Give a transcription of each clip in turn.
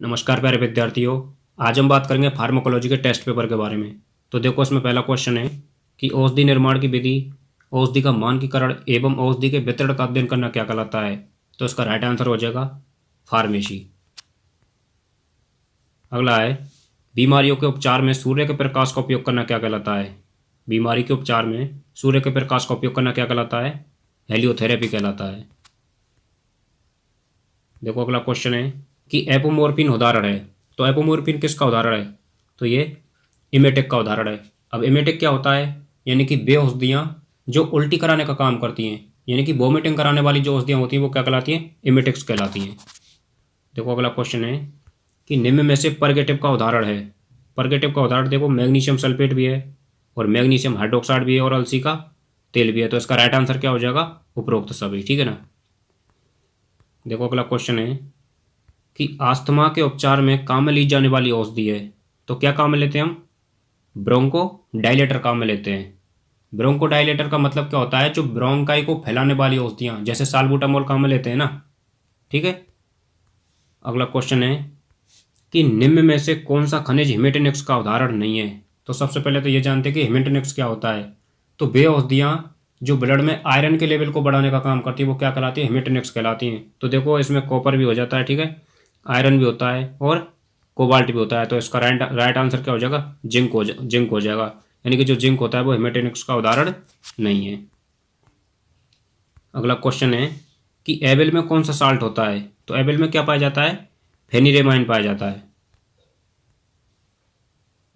नमस्कार प्यारे विद्यार्थियों। आज हम बात करेंगे फार्माकोलॉजी के टेस्ट पेपर के बारे में। तो देखो, इसमें पहला क्वेश्चन है कि औषधि निर्माण की विधि, औषधि का मानकीकरण एवं औषधि के वितरण का अध्ययन करना क्या कहलाता है। तो इसका राइट आंसर हो जाएगा फार्मेसी। अगला है, बीमारियों के उपचार में सूर्य के प्रकाश का उपयोग करना क्या कहलाता है। बीमारी के उपचार में सूर्य के प्रकाश का उपयोग करना क्या कहलाता है। हेलियोथेरेपी कहलाता है। देखो, अगला क्वेश्चन है कि एपोमोर्फिन उदाहरण है। तो एपोमोर्फिन किसका उदाहरण है। तो ये इमेटिक का उदाहरण है। अब इमेटिक क्या होता है, यानी कि वे औषधियाँ जो उल्टी कराने का काम करती हैं, यानी कि वोमिटिंग कराने वाली जो औषधियाँ होती हैं वो क्या कहलाती हैं, इमेटिक्स कहलाती हैं। देखो, अगला क्वेश्चन है कि निम्न में से परगेटिव का उदाहरण है। परगेटिव का उदाहरण देखो, मैग्नीशियम सल्फेट भी है और मैग्नीशियम हाइड्रोक्साइड भी है और अलसी का तेल भी है। तो इसका राइट आंसर क्या हो जाएगा, उपरोक्त सभी। ठीक है ना। देखो, अगला क्वेश्चन है कि अस्थमा के उपचार में काम में ली जाने वाली औषधि है। तो क्या काम में लेते हैं हम, ब्रोंको डायलेटर काम में लेते हैं। ब्रोंको डायलेटर का मतलब क्या होता है, जो ब्रोंकाई को फैलाने वाली औषधियाँ, जैसे साल्बुटामोल काम में लेते हैं ना। ठीक है। अगला क्वेश्चन है कि निम्न में से कौन सा खनिज हिमेटिनिक्स का उदाहरण नहीं है। तो सबसे पहले तो ये जानते हैं कि हिमेटिनिक्स क्या होता है। तो वे औषधियाँ जो ब्लड में आयरन के लेवल को बढ़ाने का काम करती है वो क्या कहलाती है, हिमेटिनिक्स कहलाती हैं। तो देखो, इसमें कॉपर भी हो जाता है, ठीक है, आयरन भी होता है और कोबाल्ट भी होता है। तो इसका राइट आंसर क्या हो जाएगा, जिंक हो जाएगा। यानी कि जो जिंक होता है वो हिमेटिनिक्स का उदाहरण नहीं है। अगला क्वेश्चन है कि एबेल में कौन सा साल्ट होता है। तो एबेल में क्या पाया जाता है, फेनिरेमाइन पाया जाता है।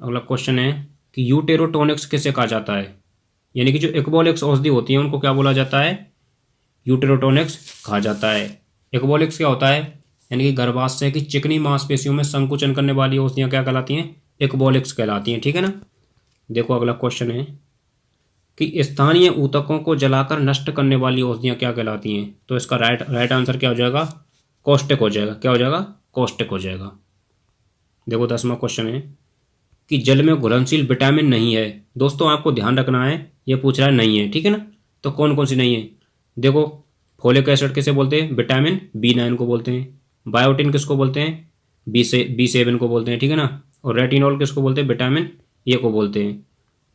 अगला क्वेश्चन है कि यूटेरोटोनिक्स किसे कहा जाता है। यानी कि जो इक्बोलिक्स औषधि होती है उनको क्या बोला जाता है, यूटेरोटोनिक्स कहा जाता है। इक्बोलिक्स क्या होता है, यानी कि गर्भाशय की चिकनी मांसपेशियों में संकुचन करने वाली औषधियाँ क्या कहलाती हैं, इक्बोलिक्स कहलाती हैं। ठीक है ना। देखो, अगला क्वेश्चन है कि स्थानीय ऊतकों को जलाकर नष्ट करने वाली औषधियाँ क्या कहलाती हैं। तो इसका राइट आंसर क्या हो जाएगा, कॉस्टिक हो जाएगा। क्या हो जाएगा, कॉस्टिक हो जाएगा। देखो, 10वां क्वेश्चन है कि जल में घुलनशील विटामिन नहीं है। दोस्तों, आपको ध्यान रखना है, ये पूछ रहा है नहीं है, ठीक है ना। तो कौन कौन सी नहीं है, देखो, फोलिक एसिड किसे बोलते हैं, विटामिन B9 को बोलते हैं। बायोटिन किसको बोलते हैं, B7 को बोलते हैं, ठीक है ना। और रेटिनॉल किसको बोलते हैं, विटामिन ए को बोलते हैं।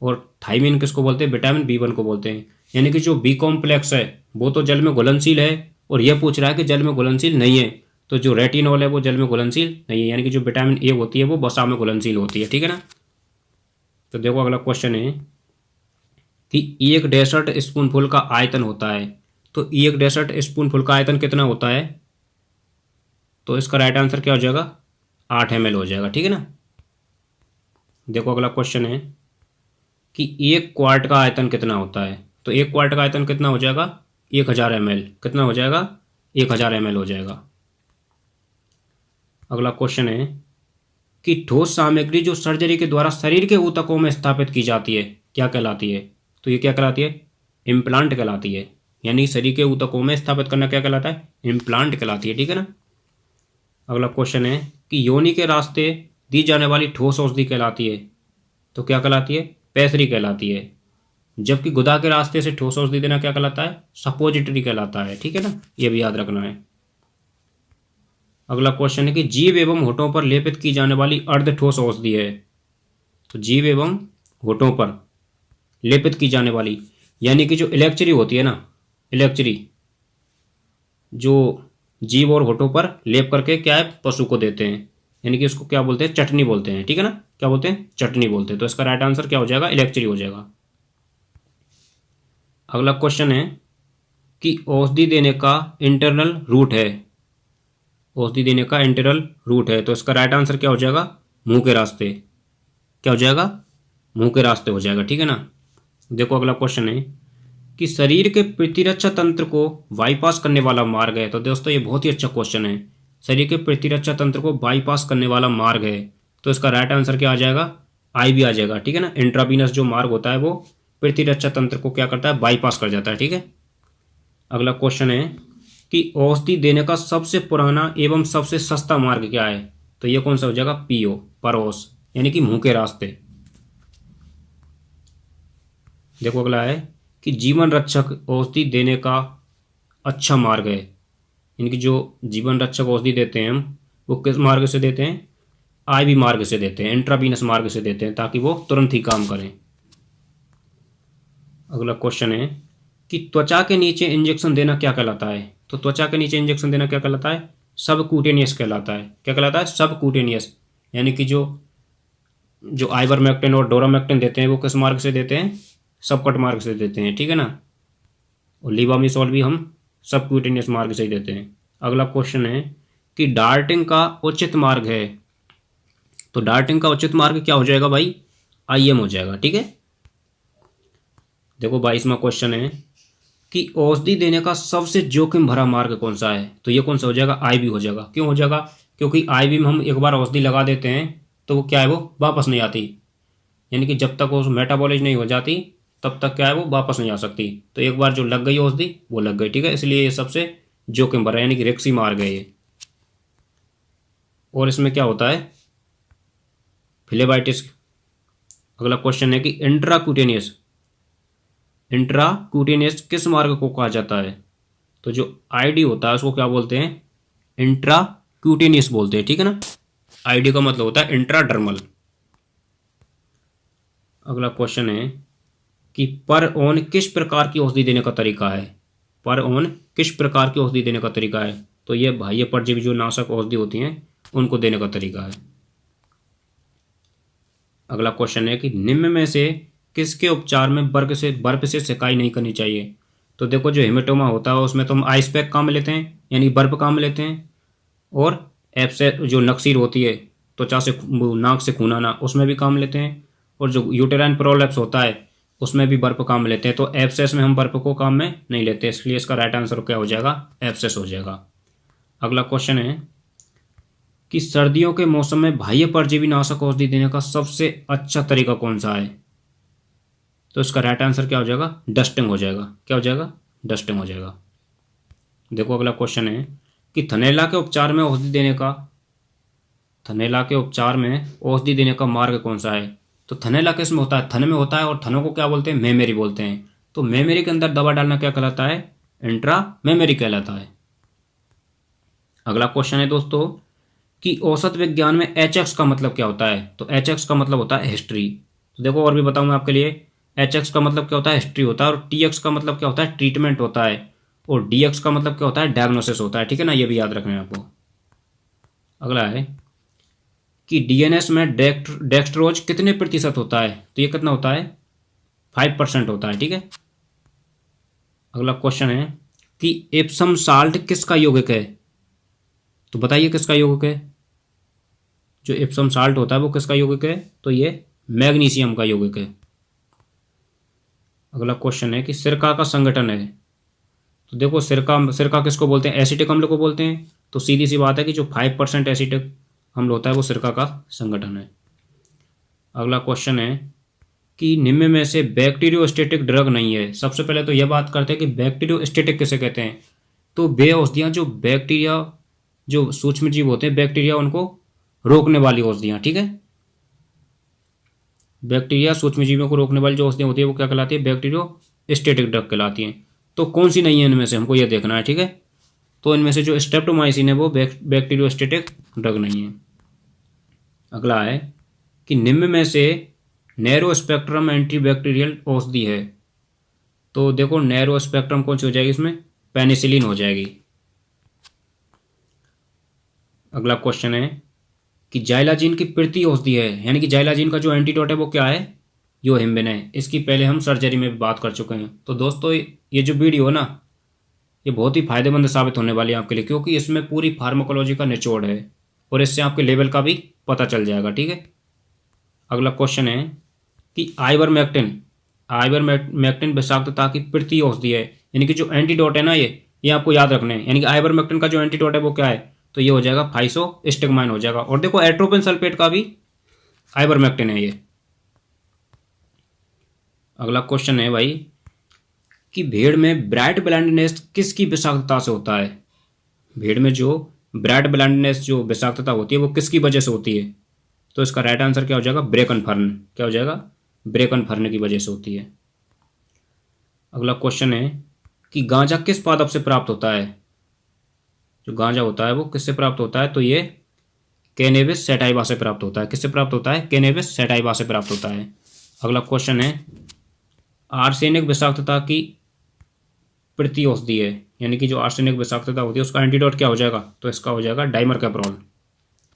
और थाइमिन किसको बोलते हैं, विटामिन B1 को बोलते हैं। यानी कि जो बी कॉम्प्लेक्स है वो तो जल में घुलनशील है, और यह पूछ रहा है कि जल में घुलनशील नहीं है। तो जो रेटिनॉल है वो जल में घुलनशील नहीं है, यानी कि जो विटामिन ए होती है वो वसा में घुलनशील होती है। ठीक है ना। तो देखो, अगला क्वेश्चन है कि एक डेसर्ट स्पूनफुल का आयतन होता है। तो एक डेसर्ट स्पूनफुल का आयतन कितना होता है। तो इसका राइट आंसर क्या हो जाएगा, 8 ml हो जाएगा। ठीक है ना। देखो, अगला क्वेश्चन है कि एक क्वार्ट का आयतन कितना होता है। तो एक क्वार्ट का आयतन कितना हो जाएगा, 1000 ml। कितना हो जाएगा, 1000 ml हो जाएगा। अगला क्वेश्चन है कि ठोस सामग्री जो सर्जरी के द्वारा शरीर के ऊतकों में स्थापित की जाती है क्या कहलाती है। तो ये क्या कहलाती है, इम्प्लांट कहलाती है। यानी शरीर के ऊतकों में स्थापित करना क्या कहलाता है, इम्प्लांट कहलाती है। ठीक है ना। अगला क्वेश्चन है कि योनि के रास्ते दी जाने वाली ठोस औषधि कहलाती है। तो क्या कहलाती है, पैसरी कहलाती है। जबकि गुदा के रास्ते से ठोस औषधि देना क्या कहलाता है, सपोजिटरी कहलाता है। ठीक है ना, ये भी याद रखना है। अगला क्वेश्चन है कि जीभ एवं होठों पर लेपित की जाने वाली अर्ध ठोस औषधि है। तो जीभ एवं होठों पर लेपित की जाने वाली, यानी कि जो इलेक्चरी होती है ना, इलेक्चरी जो जीभ और होठों पर लेप करके क्या है, पशु को देते हैं, यानी कि उसको क्या बोलते हैं, चटनी बोलते हैं। ठीक है ना, क्या बोलते हैं, चटनी बोलते हैं। तो इसका राइट आंसर क्या हो जाएगा, इलेक्चरी हो जाएगा। अगला क्वेश्चन है कि औषधि देने का इंटरनल रूट है। औषधि देने का इंटरनल रूट है। तो इसका राइट आंसर क्या हो जाएगा, मुंह के रास्ते। क्या हो जाएगा, मुंह के रास्ते हो जाएगा। ठीक है ना। देखो, अगला क्वेश्चन है कि शरीर के प्रतिरक्षा तंत्र को बाईपास करने वाला मार्ग है। तो दोस्तों, ये बहुत ही अच्छा क्वेश्चन है। शरीर के प्रतिरक्षा तंत्र को बाईपास करने वाला मार्ग है। तो इसका राइट आंसर क्या आ जाएगा, आई भी आ जाएगा। ठीक है ना। इंट्रावीनस जो मार्ग होता है वो प्रतिरक्षा तंत्र को क्या करता है, बाईपास कर जाता है। ठीक है। अगला क्वेश्चन है कि औषधि देने का सबसे पुराना एवं सबसे सस्ता मार्ग क्या है। तो ये कौन सा हो जाएगा, पीओ, परोस, यानी कि मुंह के रास्ते। देखो, अगला है कि जीवन रक्षक औषधि देने का अच्छा मार्ग है। यानी कि जो जीवन रक्षक औषधि देते हैं हम वो किस मार्ग से देते हैं, आईवी मार्ग से देते हैं, इंट्रावीनस मार्ग से देते हैं, ताकि वो तुरंत ही काम करें। अगला क्वेश्चन है कि त्वचा के नीचे इंजेक्शन देना क्या कहलाता है। तो त्वचा के नीचे इंजेक्शन देना क्या कहलाता है, सबक्यूटेनियस कहलाता है। क्या कहलाता है, सबक्यूटेनियस। यानी कि जो जो आइवरमेक्टिन और डोरामेक्टिन देते हैं वो किस मार्ग से देते हैं, सबकट मार्ग से देते हैं, ठीक है ना। और लीवामिसॉल भी हम सबक्यूटेनियस मार्ग से ही देते हैं। अगला क्वेश्चन है कि डार्टिंग का उचित मार्ग है। तो डार्टिंग का उचित मार्ग क्या हो जाएगा भाई, आईएम हो जाएगा, ठीक है। देखो 22वां क्वेश्चन है कि औषधि देने का सबसे जोखिम भरा मार्ग कौन सा है। तो ये कौन सा हो जाएगा, आईवी हो जाएगा। क्यों हो जाएगा, क्योंकि आईवी में हम एक बार औषधि लगा देते हैं तो वो क्या है, वो वापस नहीं आती। यानी कि जब तक वो मेटाबॉलाइज नहीं हो जाती तब तक क्या है, वो वापस नहीं आ सकती। तो एक बार जो लग गई औषधि वो लग गई, ठीक है। इसलिए ये सबसे जोखिम भरा यानी कि रिस्की मार्ग है ये। और इसमें क्या होता है, फ्लेबाइटिस। अगला क्वेश्चन है कि इंट्राक्यूटेनियस किस मार्ग को कहा जाता है। तो जो आईडी होता है उसको क्या बोलते हैं, इंट्राक्यूटेनियस बोलते हैं, ठीक है ना। आईडी का मतलब होता है इंट्राडर्मल। अगला क्वेश्चन है कि पर ऑन किस प्रकार की औषधि देने का तरीका है। पर ऑन किस प्रकार की औषधि देने का तरीका है। तो ये बाह्य परजीवी जो नाशक औषधि होती हैं उनको देने का तरीका है। अगला क्वेश्चन है कि निम्न में से किसके उपचार में बर्फ से सिकाई नहीं करनी चाहिए। तो देखो जो हेमेटोमा होता है उसमें तो हम आइस पैक काम में लेते हैं, यानी बर्फ काम में लेते हैं। और एब्सेस जो नक्सीर होती है त्वचा से नाक से खून आना, उसमें भी काम लेते हैं। और जो यूटेराइन प्रोलैप्स होता है उसमें भी बर्फ काम में लेते हैं। तो एब्सेस में हम बर्फ को काम में नहीं लेते, इसलिए इसका राइट आंसर क्या हो जाएगा, एब्सेस हो जाएगा। अगला क्वेश्चन है कि सर्दियों के मौसम में बाह्य परजीवी नाशक औषधि देने का सबसे अच्छा तरीका कौन सा है। तो इसका राइट आंसर क्या हो जाएगा, डस्टिंग हो जाएगा। क्या हो जाएगा, डस्टिंग हो जाएगा। देखो अगला क्वेश्चन है कि थनैला के उपचार में औषधि देने का मार्ग कौन सा है। तो थनैला किस में होता है, थन में होता है। और थनों को क्या बोलते हैं, मेमेरी बोलते हैं। तो मेमेरी के अंदर दवा डालना क्या कहलाता है, इंट्रा मेमेरी कहलाता है। अगला क्वेश्चन है दोस्तों कि औसत विज्ञान में एचएक्स का मतलब क्या होता है। तो एचएक्स का मतलब होता है हिस्ट्री। तो देखो और भी बताऊंगा आपके लिए। एचएक्स का मतलब क्या होता है, हिस्ट्री होता है। और टीएक्स का मतलब क्या होता है, ट्रीटमेंट होता है। और डीएक्स का मतलब क्या होता है, डायग्नोसिस होता है, ठीक है ना। ये भी याद रखना है आपको। अगला है कि डीएनएस में डेक्स्ट्रोज कितने प्रतिशत होता है। तो ये कितना होता है, 5% होता है, ठीक है। अगला क्वेश्चन है कि एप्सम साल्ट किसका यौगिक है। तो बताइए किसका यौगिक है। जो एप्सम साल्ट होता है वो किसका यौगिक है। तो ये मैग्नीशियम का यौगिक है। अगला क्वेश्चन है कि सिरका का संगठन है। तो देखो सिरका किसको बोलते हैं, एसिटिक अम्ल को बोलते हैं। तो सीधी सी बात है कि जो 5% एसिटिक अम्ल होता है वो सिरका का संगठन है। अगला क्वेश्चन है कि निम्न में से बैक्टीरियोस्टेटिक ड्रग नहीं है। सबसे पहले तो यह बात करते हैं कि बैक्टीरियोस्टेटिक किसे कहते हैं। तो वे औषधियाँ जो बैक्टीरिया, जो सूक्ष्म जीव होते हैं बैक्टीरिया, उनको रोकने वाली औषधियाँ, ठीक है। बैक्टीरिया सूक्ष्म जीवों को रोकने वाली जो औषधियाँ होती है वो क्या कहलाती है, बैक्टीरियोस्टेटिक ड्रग कहलाती हैं। तो कौन सी नहीं है इनमें से, हमको यह देखना है, ठीक है। तो इनमें से जो स्ट्रेप्टोमाइसिन है वो बैक्टीरियोस्टेटिक ड्रग नहीं है। अगला है कि निम्न में से नैरो स्पेक्ट्रम एंटीबैक्टीरियल औषधि है। तो देखो नैरो स्पेक्ट्रम कौन सी हो जाएगी इसमें, पेनिसिलिन हो जाएगी। अगला क्वेश्चन है कि जाइलाजीन की प्रति औषधि है, यानी कि जाइलाजीन का जो एंटीडोट है वो क्या है, योहिम्बिन है। इसकी पहले हम सर्जरी में भी बात कर चुके हैं। तो दोस्तों ये जो वीडियो है ना, ये बहुत ही फायदेमंद साबित होने वाली है आपके लिए, क्योंकि इसमें पूरी फार्माकोलॉजी का निचोड़ है और इससे आपके लेवल का भी पता चल जाएगा, ठीक है। अगला क्वेश्चन है कि आइवरमेक्टिन विषाक्तता की प्रति औषधि है, यानी कि जो एंटीडोट है ना, ये आपको याद रखना है। यानी कि आइवरमेक्टिन का जो एंटीडोट है वो क्या है, तो ये हो जाएगा फाइसोस्टिग्माइन हो जाएगा। और देखो एट्रोपिन सल्फेट का भी आइवरमेक्टिन है ये। अगला क्वेश्चन है भाई कि भेड़ में ब्राइट ब्लाइंडनेस किसकी विषाक्तता से होता है। भेड़ में जो ब्राइट ब्लाइंडनेस जो विषाक्तता होती है वो किसकी वजह से होती है। तो इसका राइट आंसर क्या हो जाएगा, ब्रेकनफर्न। क्या हो जाएगा, ब्रेकनफर्न की वजह से होती है। अगला क्वेश्चन है कि गांजा किस पादप से प्राप्त होता है। जो गांजा होता है वो किससे प्राप्त होता है, तो ये कैनेबिस सैटाइवा से प्राप्त होता है। किससे प्राप्त होता है? कैनेबिस सैटाइवा से प्राप्त होता है। अगला क्वेश्चन है, आर्सेनिक विषाक्तता की प्रति औषधि है, यानी कि जो आर्सेनिक विषाक्तता होती है उसका एंटीडोट क्या हो जाएगा? तो इसका हो जाएगा डाइमरकैप्रोल।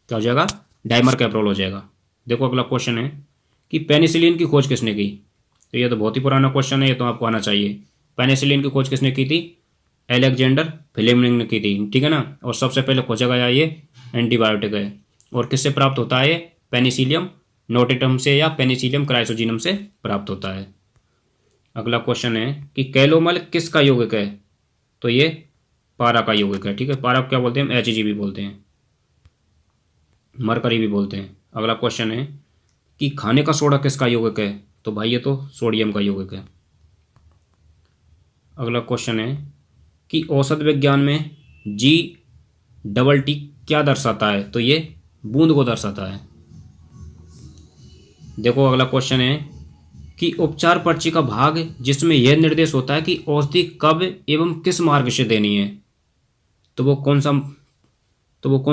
क्या हो जाएगा? डाइमरकैप्रोल हो जाएगा। देखो अगला क्वेश्चन है कि पेनिसिलिन की खोज किसने की? तो ये तो बहुत ही पुराना क्वेश्चन है, ये तो आपको आना चाहिए। पेनिसिलिन की खोज किसने की थी? एलेक्जेंडर फ्लेमिंग ने की थी, ठीक है ना। और सबसे पहले खोजा गया ये एंटीबायोटिक है। और किससे प्राप्त होता है? पेनिसिलियम नोटेटम से या पेनिसिलियम क्राइसोजिनम से प्राप्त होता है। अगला क्वेश्चन है कि कैलोमल किसका यौगिक है? तो ये पारा का यौगिक है, ठीक है। पारा को क्या बोलते हैं? Hg भी बोलते हैं, मरकरी भी बोलते हैं। अगला क्वेश्चन है कि खाने का सोडा किसका यौगिक है? तो भाई ये तो सोडियम का यौगिक है। अगला क्वेश्चन है कि औषध विज्ञान में G क्या दर्शाता है? तो ये बूंद को दर्शाता है। देखो अगला क्वेश्चन है कि उपचार पर्ची का भाग जिसमें यह निर्देश होता है कि औषधि कब एवं किस मार्ग से देनी है, तो वो कौन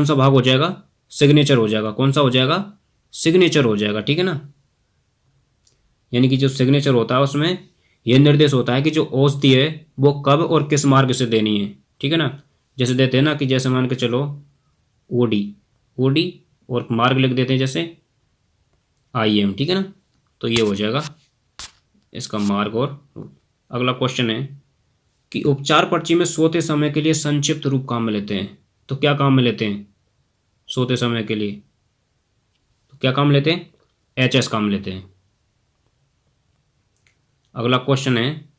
सा भाग हो जाएगा? सिग्नेचर हो जाएगा। कौन सा हो जाएगा? सिग्नेचर हो जाएगा, ठीक है ना। यानी कि जो सिग्नेचर होता है उसमें यह निर्देश होता है कि जो औषधि है वो कब और किस मार्ग से देनी है, ठीक है ना। जैसे देते हैं ना कि जैसे मान के चलो ओडी और मार्ग लिख देते हैं जैसे IM, ठीक है ना। तो ये हो जाएगा इसका मार्ग। और अगला क्वेश्चन है कि उपचार पर्ची में सोते समय के लिए संक्षिप्त रूप काम में लेते हैं, तो क्या काम में लेते हैं? सोते समय के लिए तो क्या काम लेते हैं? HS काम लेते हैं। अगला क्वेश्चन है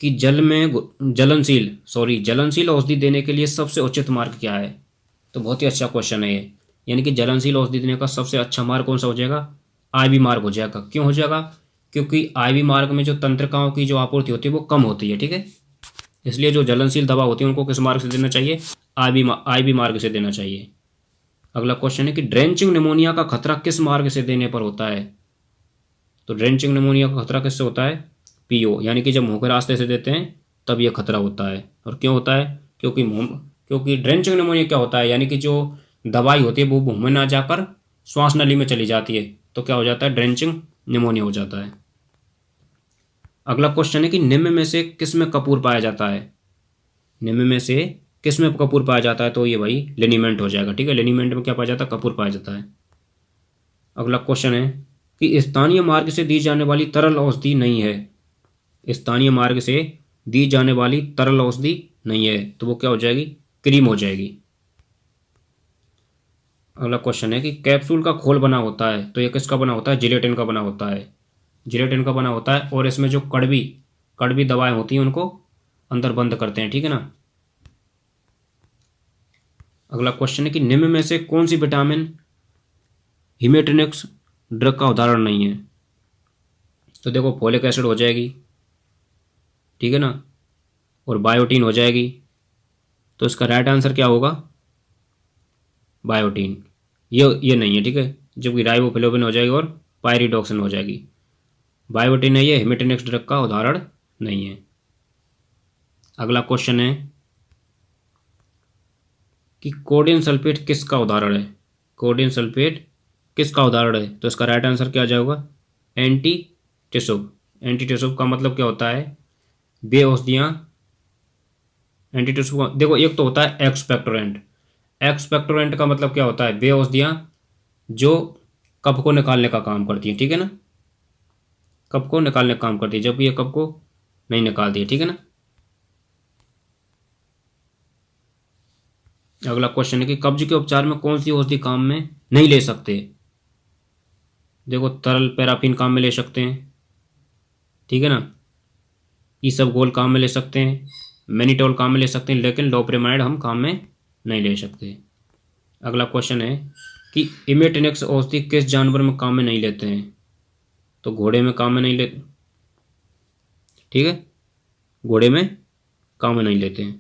कि जलनशील औषधि देने के लिए सबसे उचित मार्ग क्या है? तो बहुत ही अच्छा क्वेश्चन है ये। यानी कि जलनशील औषधि देने का सबसे अच्छा मार्ग कौन सा हो जाएगा? IV मार्ग हो जाएगा। क्यों हो जाएगा? क्योंकि IV मार्ग में जो तंत्रिकाओं की जो आपूर्ति होती है वो कम होती है, ठीक है। इसलिए जो जलनशील दवा होती है उनको किस मार्ग से देना चाहिए? IV मार्ग से देना चाहिए। अगला क्वेश्चन है कि ड्रेंचिंग निमोनिया का खतरा किस मार्ग से देने पर होता है? तो ड्रेंचिंग निमोनिया का खतरा किससे होता है? PO, यानी कि जब मुंह के रास्ते से देते हैं तब यह खतरा होता है। और क्यों होता है? क्योंकि ड्रेंचिंग निमोनिया क्या होता है? यानी कि जो दवाई होती है वो मुंह में ना जाकर श्वास नली में चली जाती है, तो क्या हो जाता है? ड्रेंचिंग निमोनिया हो जाता है। अगला क्वेश्चन है कि निम्न में से किस में कपूर पाया जाता है? निम्न में से किस में कपूर पाया जाता है? तो ये भाई लिनीमेंट हो जाएगा, ठीक है। लिनीमेंट में क्या पाया जाता है? कपूर पाया जाता है। अगला क्वेश्चन है कि स्थानीय मार्ग से दी जाने वाली तरल औषधि नहीं है। स्थानीय मार्ग से दी जाने वाली तरल औषधि नहीं है, तो वो क्या हो जाएगी? क्रीम हो जाएगी। अगला क्वेश्चन है कि कैप्सूल का खोल बना होता है, तो ये किसका बना होता है? जिलेटिन का बना होता है। जिलेटिन का बना होता है और इसमें जो कड़वी दवाएं होती हैं उनको अंदर बंद करते हैं, ठीक है ना। अगला क्वेश्चन है कि निम्न में से कौन सी विटामिन हिमेटिनिक्स ड्रग का उदाहरण नहीं है? तो देखो फोलिक एसिड हो जाएगी, ठीक है ना, और बायोटीन हो जाएगी। तो इसका राइट आंसर क्या होगा? बायोटीन। ये नहीं है, ठीक है। जबकि राइबोफ्लेविन हो जाएगी और पायरिडॉक्सिन हो जाएगी। बायोटीन है, ये हिमेटिनिक्स ड्रग का उदाहरण नहीं है। अगला क्वेश्चन है कि कोडिन सल्फेट किसका उदाहरण है? कोडिन सल्फेट किसका उदाहरण है? तो इसका राइट आंसर क्या आ जाएगा? एंटीटिसुब। एंटीटिसुब का मतलब क्या होता है? बे औषधियाँ। एंटीटिसुब देखो, एक तो होता है एक्सपेक्टोरेंट। एक्सपेक्टोरेंट का मतलब क्या होता है? बे औषधियाँ जो कफ को निकालने का काम करती हैं, ठीक है ना। कफ को निकालने का काम करती है, जबकि ये कफ को नहीं निकालती है, ठीक है ना। अगला क्वेश्चन है कि कब्ज के उपचार में कौन सी औषधि काम में नहीं ले सकते? देखो तरल पैराफिन काम में ले सकते हैं, ठीक है ना। इसबगोल काम में ले सकते हैं, मैनिटोल काम में ले सकते हैं, लेकिन लोपेरामाइड हम काम में नहीं ले सकते। अगला क्वेश्चन है कि इमेटिनिक्स औषधि किस जानवर में काम में नहीं लेते हैं? तो घोड़े में काम में नहीं लेते, ठीक है, घोड़े में काम में नहीं लेते हैं।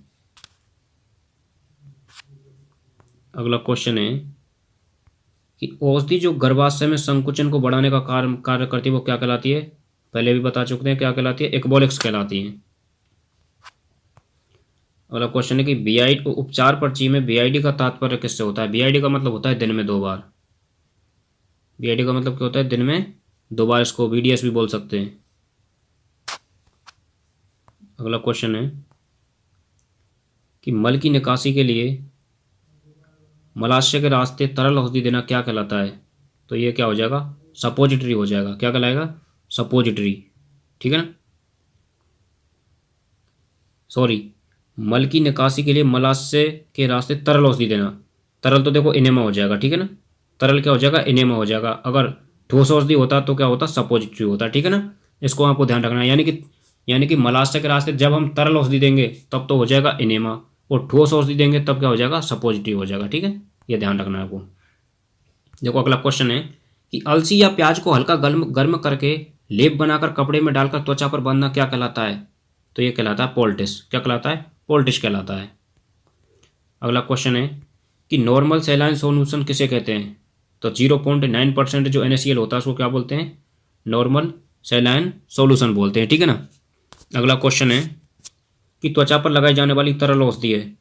अगला क्वेश्चन है कि औषधि जो गर्भाशय में संकुचन को बढ़ाने का कार्य करती है वो क्या कहलाती है? पहले भी बता चुके हैं क्या कहलाती है? एक्बोलिक्स कहलाती है। अगला क्वेश्चन है कि बीआईडी उपचार पर्ची में बीआईडी का तात्पर्य किससे होता है। बीआईडी का मतलब होता है दिन में 2 बार। बीआईडी का मतलब क्या होता है, दिन में 2 बार। इसको बीडीएस भी बोल सकते हैं। अगला क्वेश्चन है कि मल की निकासी के लिए मलाशय के रास्ते तरल औषधि देना क्या कहलाता है। तो ये क्या हो जाएगा, सपोजिटरी हो जाएगा। क्या कहलाएगा, सपोजिटरी। ठीक है ना, सॉरी, मल की निकासी के लिए मलाशय के रास्ते तरल औषधि देना। तरल तो देखो इनेमा हो जाएगा। ठीक है ना, तरल क्या हो जाएगा, इनेमा हो जाएगा। अगर ठोस औषधि होता तो क्या होता, सपोजिटरी होता। ठीक है ना, इसको आपको ध्यान रखना है। यानी कि मलाशय के रास्ते जब हम तरल औषधि देंगे तब तो हो जाएगा इनेमा, और ठोस औषधि देंगे तब क्या हो जाएगा, सपोजिटरी हो जाएगा। ठीक है, ये ध्यान रखना है आपको। देखो अगला क्वेश्चन है कि अलसी या प्याज को हल्का गर्म करके लेप बनाकर कपड़े में डालकर त्वचा पर बांधना क्या कहलाता है। तो ये कहलाता है पोल्टिस। क्या कहलाता है, पोल्टिस कहलाता है। अगला क्वेश्चन है कि नॉर्मल सैलाइन सॉल्यूशन किसे कहते हैं। तो 0.9% जो NaCl होता है उसको क्या बोलते हैं, नॉर्मल सैलाइन सॉल्यूशन बोलते हैं। ठीक है ना। अगला क्वेश्चन है कि त्वचा पर लगाई जाने वाली तरल औषधि है।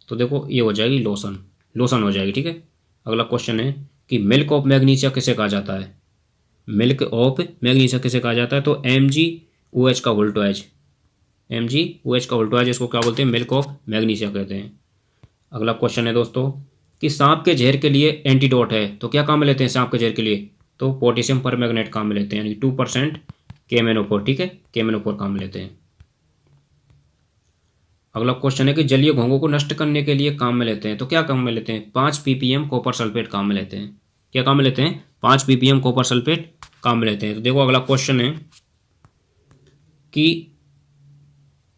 तो देखो ये हो जाएगी लोशन, लोशन हो जाएगी। ठीक है। अगला क्वेश्चन है कि मिल्क ऑफ मैग्नीशिया किसे कहा जाता है। मिल्क ऑफ मैग्नीशिया किसे कहा जाता है। तो MgOH का वोल्टोएज, MgOH का वोल्टोएज इसको क्या बोलते हैं, मिल्क ऑफ मैग्नीशिया कहते हैं। अगला क्वेश्चन है दोस्तों कि सांप के जहर के लिए एंटीडोट है। तो क्या काम में लेते हैं सांप के जहर के लिए, तो पोटेशियम परमैंगनेट काम में लेते हैं, यानी 2% KMnO4। ठीक है, KMnO4 काम में लेते हैं। अगला क्वेश्चन है कि जलीय घोंघों को नष्ट करने के लिए काम में लेते हैं। तो क्या काम में लेते हैं, 5 ppm कॉपर सल्फेट काम में लेते हैं। क्या काम में लेते हैं, 5 ppm कॉपर सल्फेट काम में लेते हैं। तो देखो अगला क्वेश्चन है कि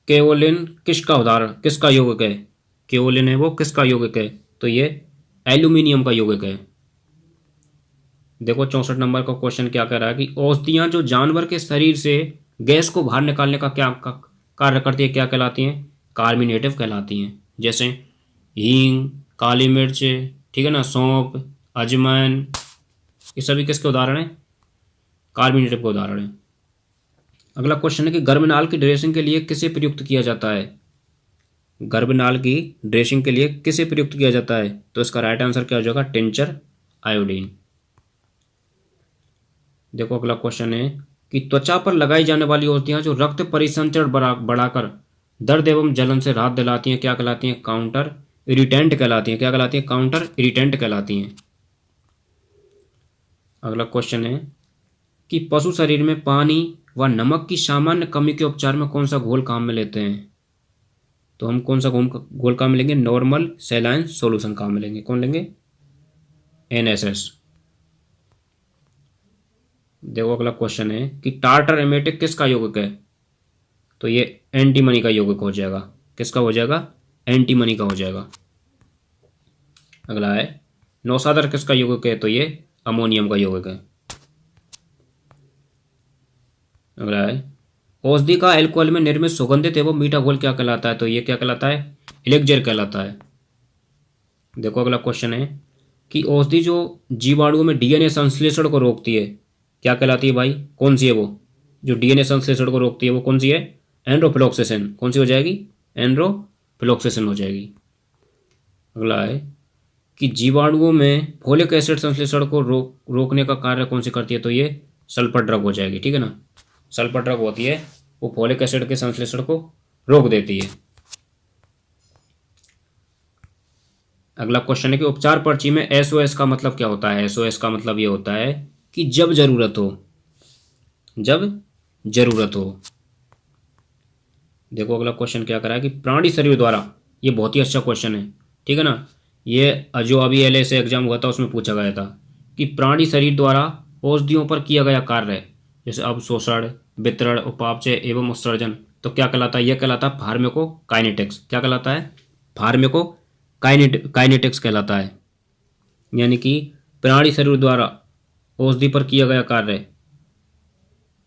केओलिन किसका उदाहरण, किसका यौगिक है। केओलिन है वो किसका यौगिक है, तो ये एल्यूमिनियम का यौगिक है। देखो 64 नंबर का क्वेश्चन क्या कह रहा है कि औषधियां जो जानवर के शरीर से गैस को बाहर निकालने का क्या कार्य करती है, क्या कहलाती हैं, कार्मिनेटिव कहलाती हैं। जैसे हींग, काली मिर्च, ठीक है ना, सौंफ, अजवाइन, ये सभी किसके उदाहरण हैं, कार्मिनेटिव के उदाहरण हैं। अगला क्वेश्चन है कि गर्भनाल की ड्रेसिंग के लिए किसे प्रयुक्त किया जाता है। गर्भनाल की ड्रेसिंग के लिए किसे प्रयुक्त किया जाता है, तो इसका राइट आंसर क्या हो जाएगा, टिंचर आयोडीन। देखो अगला क्वेश्चन है कि त्वचा पर लगाई जाने वाली औषधियां जो रक्त परिसंचरण बढ़ाकर दर्द एवं जलन से राहत दिलाती हैं क्या कहलाती हैं, काउंटर इरिटेंट कहलाती हैं। क्या कहलाती हैं, काउंटर इरिटेंट कहलाती हैं। अगला क्वेश्चन है कि पशु शरीर में पानी व नमक की सामान्य कमी के उपचार में कौन सा घोल काम में लेते हैं। तो हम कौन सा घोल काम में लेंगे, नॉर्मल सैलाइन सॉल्यूशन काम में लेंगे। कौन लेंगे, NSS। देखो अगला क्वेश्चन है कि टार्टर एमेटिक किसका यौगिक है। तो ये एंटीमनी का यौगिक हो जाएगा। किसका हो जाएगा, एंटीमनी का हो जाएगा। अगला है नौसादर किसका यौगिक है, तो ये अमोनियम का यौगिक है। अगला है औषधि का अल्कोहल में निर्मित सुगंधित एवं मीठा घोल क्या कहलाता है। तो ये क्या कहलाता है, एलेक्जेर कहलाता है। देखो अगला क्वेश्चन है कि औषधि जो जीवाणुओं में DNA संश्लेषण को रोकती है क्या कहलाती है भाई, कौन सी है वो, जो DNA संश्लेषण को रोकती है वो कौन सी है, एंड्रोफ्लोक्सेसिन। कौन सी हो जाएगी, एंड्रोफ्लोक्सेसिन हो जाएगी। अगला है कि जीवाणुओं में फोलिक एसिड संश्लेषण को रोकने का कार्य कौन सी करती है, तो ये सल्फर ड्रग हो जाएगी। ठीक है ना, सल्फर ड्रग होती है वो फोलिक एसिड के संश्लेषण को रोक देती है। अगला क्वेश्चन है कि उपचार पर्ची में SOS का मतलब क्या होता है। SOS का मतलब ये होता है कि जब जरूरत हो, जब जरूरत हो। देखो अगला क्वेश्चन क्या करा है कि प्राणी शरीर द्वारा, ये बहुत ही अच्छा क्वेश्चन है। ठीक है ना, ये जो अभी LA से एग्जाम हुआ था उसमें पूछा गया था कि प्राणी शरीर द्वारा औषधियों पर किया गया कार्य, जैसे अवशोषण, वितरण, उपापचय एवं उत्सर्जन, तो क्या कहलाता है, यह कहलाता है फार्मेकोकाइनेटिक्स। क्या कहलाता है, फार्मेकोकाइनेटिक्स कहलाता है। यानी कि प्राणी शरीर द्वारा औषधि पर किया गया कार्य,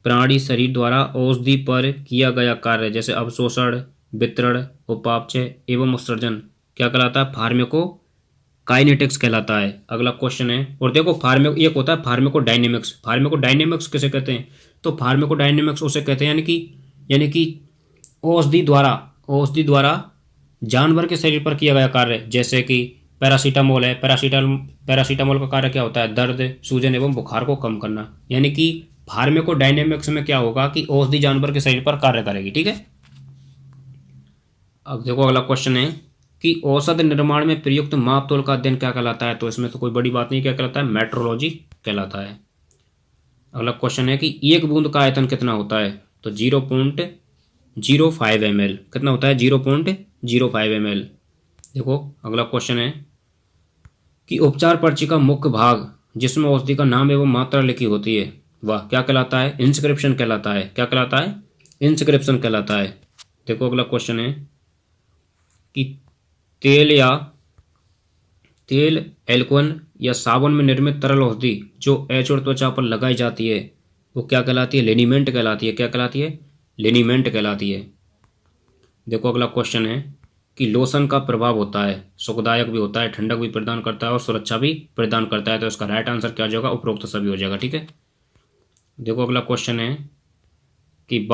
प्राणी शरीर द्वारा औषधि पर किया गया कार्य जैसे अवशोषण, वितरण, उपापचय एवं उत्सर्जन क्या कहलाता है, फार्मेकोकाइनेटिक्स कहलाता है। अगला क्वेश्चन है, और देखो एक होता है फार्मेकोडायनेमिक्स। फार्मेकोडायनेमिक्स किसे कहते हैं, तो फार्मेकोडायनेमिक्स उसे कहते हैं यानी कि औषधि द्वारा जानवर के शरीर पर किया गया कार्य, जैसे कि पैरासीटामोल है, पैरासीटामोल का कार्य क्या होता है, दर्द, सूजन एवं बुखार को कम करना। यानी कि फार्माकोडायनेमिक्स में क्या होगा कि औषधि जानवर के शरीर पर कार्य करेगी। ठीक है। अब देखो अगला क्वेश्चन है कि औषध निर्माण में प्रयुक्त माप तोल का अध्ययन क्या कहलाता है। तो इसमें तो कोई बड़ी बात नहीं, क्या कहलाता है, मेट्रोलॉजी कहलाता है। अगला क्वेश्चन है कि एक बूंद का आयतन कितना होता है। तो 0.05 ml कितना होता है, 0.05 ml। देखो अगला क्वेश्चन है कि उपचार पर्ची का मुख्य भाग जिसमें औषधि का नाम एवं मात्रा लिखी होती है वह क्या कहलाता है, इंस्क्रिप्शन कहलाता है। क्या कहलाता है, इंस्क्रिप्शन कहलाता है। देखो अगला क्वेश्चन है कि तेल, एल्कोहल या साबुन में निर्मित तरल औषधि जो ऐच और त्वचा पर लगाई जाती है वो क्या कहलाती है, लिनीमेंट कहलाती है। क्या कहलाती है, लिनीमेंट कहलाती है। देखो अगला क्वेश्चन है कि लोशन का प्रभाव होता है, सुखदायक भी होता है, ठंडक भी प्रदान करता है और सुरक्षा भी प्रदान करता है। तो इसका राइट आंसर क्या हो जाएगा, उपरोक्त सभी हो जाएगा। ठीक है। देखो अगला क्वेश्चन है कि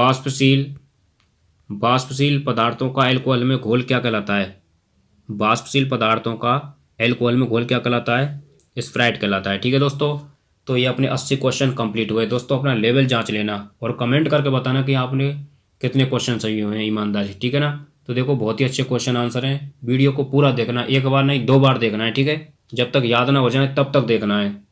वाष्पशील पदार्थों का एल्कोहल में घोल क्या कहलाता है। वाष्पशील पदार्थों का एल्कोहल में घोल क्या कहलाता है, स्प्राइट कहलाता है। ठीक है दोस्तों, तो ये अपने 80 क्वेश्चन कंप्लीट हुए। दोस्तों अपना लेवल जांच लेना और कमेंट करके बताना कि आपने कितने क्वेश्चन सही हुए हैं ईमानदारी। ठीक है ना। तो देखो बहुत ही अच्छे क्वेश्चन आंसर हैं। वीडियो को पूरा देखना, एक बार नहीं 2 बार देखना है। ठीक है। जब तक याद ना हो जाए तब तक देखना है।